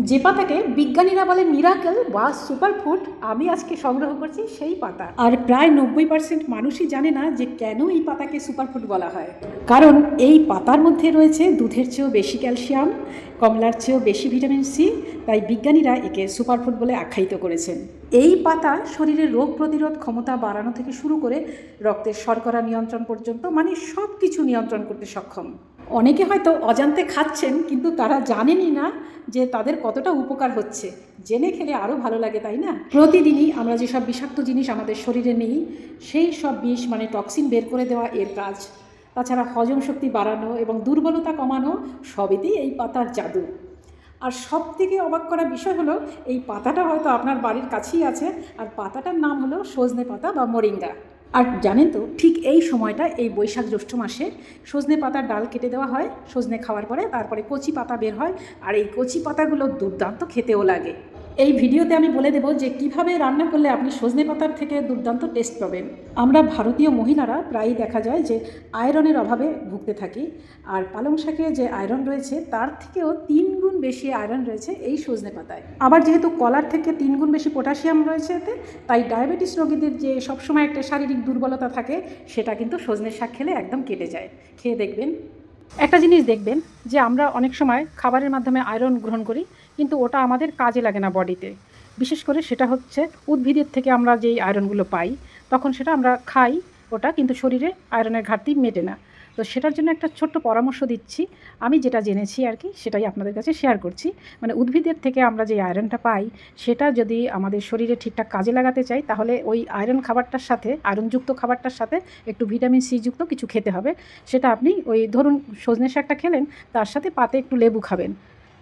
যে পাতাকে বিজ্ঞানীরা বলে মিরাকেল বা সুপারফুড, আমি আজকে সংগ্রহ করছি সেই পাতা। আর প্রায় 90% মানুষই জানে না যে কেন এই পাতাকে সুপারফুড বলা হয়। কারণ এই পাতার মধ্যে রয়েছে দুধের চেয়েও বেশি ক্যালসিয়াম, কমলার চেয়েও বেশি ভিটামিন সি, তাই বিজ্ঞানীরা একে সুপারফুড বলে আখ্যায়িত করেছেন। এই পাতা শরীরের রোগ প্রতিরোধ ক্ষমতা বাড়ানো থেকে শুরু করে রক্তের শর্করা নিয়ন্ত্রণ পর্যন্ত, মানে সব কিছু নিয়ন্ত্রণ করতে সক্ষম। অনেকে হয়তো অজান্তে খাচ্ছেন, কিন্তু তারা জানেনই না যে তাদের কতটা উপকার হচ্ছে। জেনে খেলে আরও ভালো লাগে, তাই না? প্রতিদিনই আমরা যেসব বিষাক্ত জিনিস আমাদের শরীরে নিই, সেই সব বিষ মানে টক্সিন বের করে দেওয়া এর কাজ। তাছাড়া হজম শক্তি বাড়ানো এবং দুর্বলতা কমানো, সবেতেই এই পাতার জাদু। আর সব থেকে অবাক করা বিষয় হলো, এই পাতাটা হয়তো আপনার বাড়ির কাছেই আছে, আর পাতাটার নাম হলো সজনে পাতা বা মোরিঙ্গা। আর জানেন তো, ঠিক এই সময়টা, এই বৈশাখ জ্যৈষ্ঠ মাসে সজনে পাতার ডাল কেটে দেওয়া হয় সজনে খাওয়ার পরে, তারপরে কচি পাতা বের হয়, আর এই কচি পাতাগুলো দুর্দান্ত খেতেও লাগে। এই ভিডিওতে আমি বলে দেব যে কিভাবে রান্না করলে আপনি সজনে পাতার থেকে দুর্দান্ত টেস্ট পাবেন। আমরা ভারতীয় মহিলারা প্রায়ই দেখা যায় যে আয়রনের অভাবে ভুগতে থাকি, আর পালং শাকে যে আয়রন রয়েছে তার থেকেও 3 গুণ বেশি আয়রন রয়েছে এই সজনে পাতায়। আবার যেহেতু কলার থেকে 3 গুণ বেশি পটাশিয়াম রয়েছে এতে, তাই ডায়াবেটিস রোগীদের যে সবসময় একটা শারীরিক দুর্বলতা থাকে, সেটা কিন্তু সজনে শাক খেলে একদম কেটে যায়। খেয়ে দেখবেন। একটা জিনিস দেখবেন যে আমরা অনেক সময় খাবারের মাধ্যমে আয়রন গ্রহণ করি, কিন্তু ওটা আমাদের কাজে লাগে না বডিতে। বিশেষ করে সেটা হচ্ছে উদ্ভিদের থেকে আমরা যেই আয়রনগুলো পাই, তখন সেটা আমরা খাই, ওটা কিন্তু শরীরে আয়রনের ঘাটতি মেটে না। তো সেটার জন্য একটা ছোট্ট পরামর্শ দিচ্ছি, আমি যেটা জেনেছি আর কি, সেটাই আপনাদের কাছে শেয়ার করছি। মানে উদ্ভিদের থেকে আমরা যে আয়রনটা পাই, সেটা যদি আমাদের শরীরে ঠিকঠাক কাজে লাগাতে চাই, তাহলে ওই আয়রন খাবারটার সাথে, আয়রনযুক্ত খাবারটার সাথে একটু ভিটামিন সি যুক্ত কিছু খেতে হবে। সেটা আপনি ওই ধরুন সজনে শাকটা খেলেন, তার সাথে পাতে একটু লেবু খাবেন।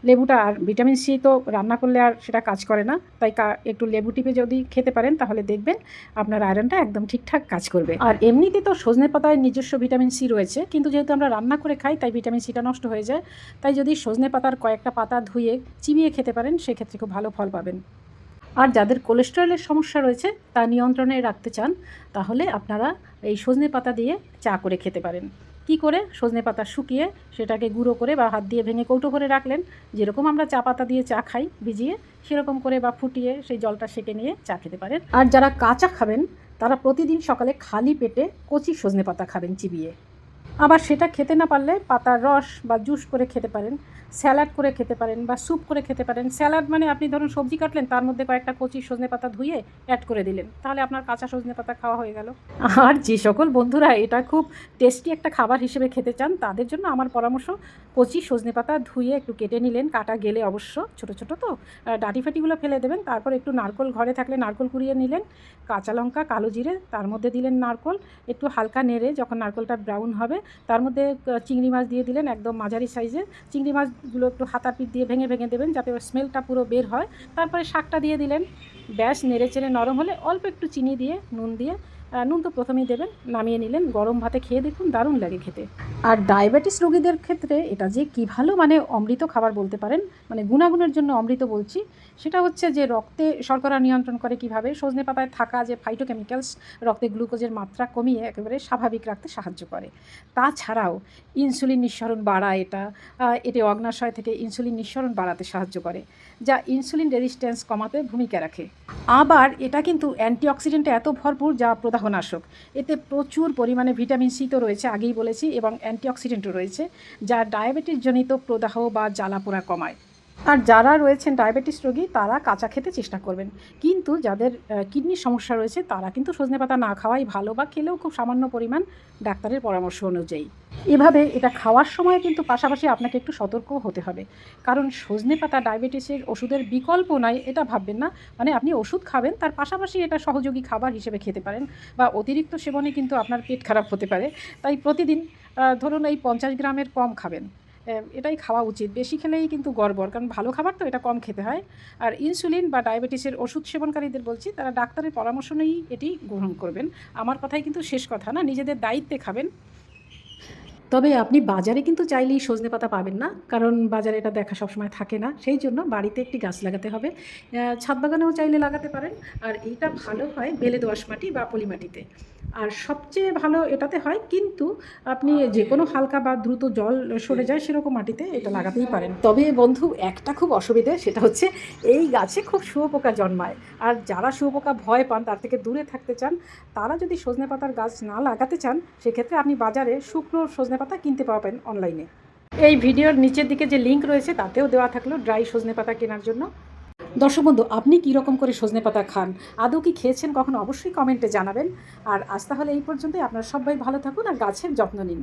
লেবুটা, আর ভিটামিন সি তো রান্না করলে আর সেটা কাজ করে না, তাই একটু লেবু টিপে যদি খেতে পারেন, তাহলে দেখবেন আপনার আয়রনটা একদম ঠিকঠাক কাজ করবে। আর এমনিতে তো সজনে পাতায় নিজস্ব ভিটামিন সি রয়েছে, কিন্তু যেহেতু আমরা রান্না করে খাই, তাই ভিটামিন সিটা নষ্ট হয়ে যায়। তাই যদি সজনে পাতার কয়েকটা পাতা ধুয়ে চিবিয়ে খেতে পারেন, সেক্ষেত্রে খুব ভালো ফল পাবেন। আর যাদের কোলেস্টেরলের সমস্যা রয়েছে, তা নিয়ন্ত্রণে রাখতে চান, তাহলে আপনারা এই সজনে পাতা দিয়ে চা করে খেতে পারেন। কি করে? সজনে পাতা শুকিয়ে সেটাকে গুঁড়ো করে বা হাত দিয়ে ভেঙে কৌটো করে রাখলেন, যেরকম আমরা চা পাতা দিয়ে চা খাই ভিজিয়ে, সেরকম করে বা ফুটিয়ে সেই জলটা সেঁকে নিয়ে চা খেতে পারেন। আর যারা কাঁচা খাবেন, তারা প্রতিদিন সকালে খালি পেটে কচি সজনে পাতা খাবেন চিবিয়ে। আবার সেটা খেতে না পারলে পাতার রস বা জুস করে খেতে পারেন, স্যালাড করে খেতে পারেন, বা স্যুপ করে খেতে পারেন। স্যালাড মানে আপনি ধরুন সবজি কাটলেন, তার মধ্যে কয়েকটা কচি সজনে পাতা ধুয়ে অ্যাড করে দিলেন, তাহলে আপনার কাঁচা সজনে পাতা খাওয়া হয়ে গেল। আর যে সকল বন্ধুরা এটা খুব টেস্টি একটা খাবার হিসেবে খেতে চান, তাদের জন্য আমার পরামর্শ, কচি সজনে পাতা ধুয়ে একটু কেটে নিলেন, কাটা গেলে অবশ্য, ছোটো ছোটো তো, ডাঁটি ফাটিগুলো ফেলে দেবেন। তারপর একটু নারকোল ঘরে থাকলে নারকোল কুড়িয়ে নিলেন, কাঁচা লঙ্কা, কালো জিরে, তার মধ্যে দিলেন নারকোল, একটু হালকা নেড়ে যখন নারকোলটা ব্রাউন হবে, তার মধ্যে চিংড়ি মাছ দিয়ে দিলেন, একদম মাঝারি সাইজের চিংড়ি মাছগুলো একটু হাতা পিঠ দিয়ে ভেঙে ভেঙে দেবেন, যাতে ওর স্মেলটা পুরো বের হয়। তারপরে শাকটা দিয়ে দিলেন, ব্যাস নেড়ে চেড়ে নরম হলে অল্প একটু চিনি দিয়ে, নুন দিয়ে, নুন তো প্রথমেই দেবেন, নামিয়ে নিলেন। গরম ভাতে খেয়ে দেখুন, দারুণ লাগে খেতে। আর ডায়াবেটিস রোগীদের ক্ষেত্রে এটা যে কী ভালো, মানে অমৃত খাবার বলতে পারেন, মানে গুণাগুণের জন্য অমৃত বলছি। সেটা হচ্ছে যে রক্তে শর্করা নিয়ন্ত্রণ করে কিভাবে, সজনে পাতায় থাকা যে ফাইটোকেমিক্যালস রক্তে গ্লুকোজের মাত্রা কমিয়ে একেবারে স্বাভাবিক রাখতে সাহায্য করে। তাছাড়াও ইনসুলিন নিঃসরণ বাড়ায় এটা, এটি অগ্নাশয় থেকে ইনসুলিন নিঃসরণ বাড়াতে সাহায্য করে, যা ইনসুলিন রেজিস্ট্যান্স কমাতে ভূমিকা রাখে। আবার এটা কিন্তু অ্যান্টিঅক্সিডেন্টে এত ভরপুর, যা প্রদাহনাশক। এতে প্রচুর পরিমাণে ভিটামিন সি তো রয়েছে, আগেই বলেছি, এবং অ্যান্টিঅক্সিডেন্টও রয়েছে, যা ডায়াবেটিস জনিত প্রদাহ বা জ্বালাপোড়া কমায়। আর যারা রয়েছেন ডায়াবেটিস রোগী, তারা কাঁচা খেতে চেষ্টা করবেন। কিন্তু যাদের কিডনির সমস্যা রয়েছে, তারা কিন্তু সজনে পাতা না খাওয়াই ভালো, বা খেলেও খুব সামান্য পরিমাণ, ডাক্তারের পরামর্শ অনুযায়ী। এভাবে এটা খাওয়ার সময় কিন্তু পাশাপাশি আপনাকে একটু সতর্কও হতে হবে, কারণ সজনে পাতা ডায়াবেটিসের ওষুধের বিকল্প নয়, এটা ভাববেন না। মানে আপনি ওষুধ খাবেন, তার পাশাপাশি এটা সহযোগী খাবার হিসেবে খেতে পারেন, বা অতিরিক্ত সেবনে কিন্তু আপনার পেট খারাপ হতে পারে। তাই প্রতিদিন ধরুন এই 50 গ্রামের কম খাবেন, এটাই খাওয়া উচিত। বেশি খেলেই কিন্তু গড়বড়, কারণ ভালো খাবার তো, এটা কম খেতে হয়। আর ইনসুলিন বা ডায়াবেটিসের ওষুধ সেবনকারীদের বলছি, তারা ডাক্তারের পরামর্শ নিয়েই এটি গ্রহণ করবেন। আমার কথাই কিন্তু শেষ কথা না, নিজেদের দায়িত্বে খাবেন। তবে আপনি বাজারে কিন্তু চাইলেই সজনে পাতা পাবেন না, কারণ বাজারে এটা দেখা সবসময় থাকে না। সেই জন্য বাড়িতে একটি গাছ লাগাতে হবে, ছাদ বাগানেও চাইলে লাগাতে পারেন। আর এইটা ভালো হয় বেলে দোআঁশ মাটি বা পলি মাটিতে। আর সবচেয়ে ভালো এটাতে হয়, কিন্তু আপনি যে কোনো হালকা বা দ্রুত জল সরে যায় সেরকম মাটিতে এটা লাগাতেই পারেন। তবে বন্ধু, একটা খুব অসুবিধে, সেটা হচ্ছে এই গাছে খুব শুঁয়োপোকা জন্মায়। আর যারা শুঁয়োপোকা ভয় পান, তার থেকে দূরে থাকতে চান, তারা যদি সজনেপাতার গাছ না লাগাতে চান, সেক্ষেত্রে আপনি বাজারে শুকনো সজনেপাতা কিনতে পাবেন অনলাইনে। এই ভিডিওর নিচের দিকে যে লিঙ্ক রয়েছে তাতেও দেওয়া থাকলো ড্রাই সজনেপাতা কেনার জন্য। দর্শক বন্ধু, আপনি কীরকম করে সজনেপাতা খান, আদৌ কি খেয়েছেন কখনো, অবশ্যই কমেন্টে জানাবেন। আর আজ তাহলে এই পর্যন্তই। আপনারা সবাই ভালো থাকুন আর গাছের যত্ন নিন।